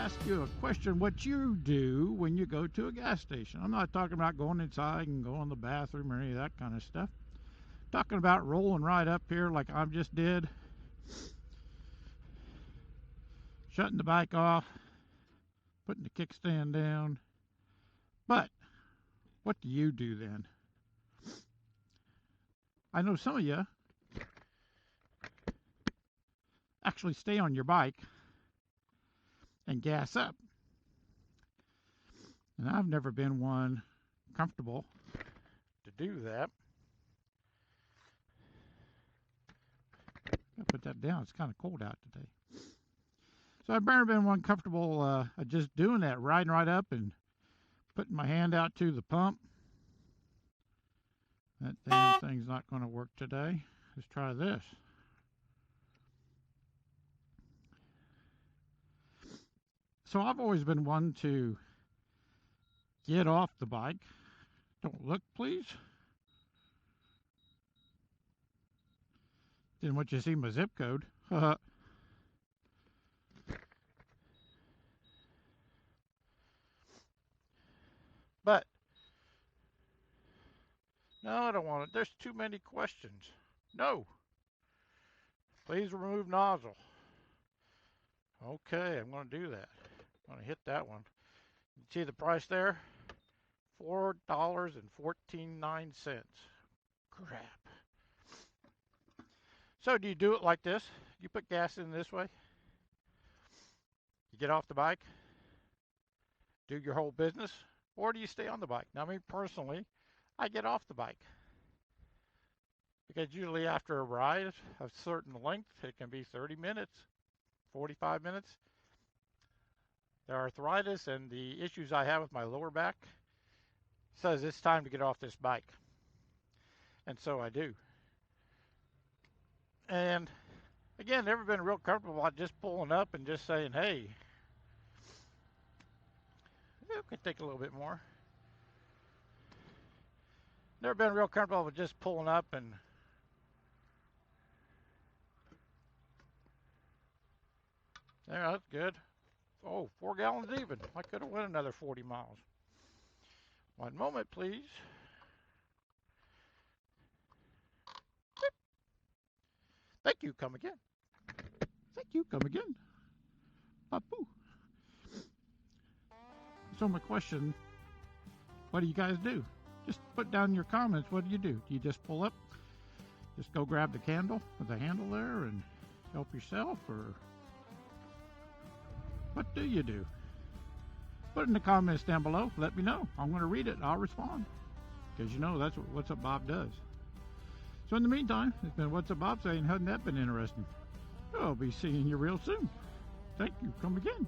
ask you a question, what you do when you go to a gas station. I'm not talking about going inside and going to the bathroom or any of that kind of stuff. I'm talking about rolling right up here like I just did. Shutting the bike off, putting the kickstand down. But what do you do then? I know some of you actually stay on your bike and gas up. And I've never been one comfortable to do that. I'll put that down. It's kind of cold out today. So I've never been one comfortable just doing that, riding right up and putting my hand out to the pump. That damn thing's not going to work today. Let's try this. So I've always been one to get off the bike. Don't look, please. Didn't want you to see my zip code. But no, I don't want it. There's too many questions. No. Please remove nozzle. Okay, I'm going to do that. I'm going to hit that one. See the price there? $4.49. Crap. So do you do it like this? You put gas in this way. You get off the bike. Do your whole business. Or do you stay on the bike? Now, me personally, I get off the bike. Because usually after a ride of a certain length, it can be 30 minutes, 45 minutes. The arthritis and the issues I have with my lower back says it's time to get off this bike. And so I do. And again, never been real comfortable about just pulling up and just saying, hey, it could take a little bit more. Never been real comfortable with just pulling up and there, that's good. Oh, 4 gallons even. I could have went another 40 miles. One moment, please. Thank you, come again. Thank you, come again. Papu. So my question, what do you guys do? Just put down in your comments, what do? Do you just pull up? Just go grab the candle with the handle there and help yourself, or what do you do? Put it in the comments down below. Let me know. I'm going to read it. I'll respond. Because you know that's what What's Up Bob does. So in the meantime, it's been What's Up Bob saying, hasn't that been interesting? I'll be seeing you real soon. Thank you. Come again.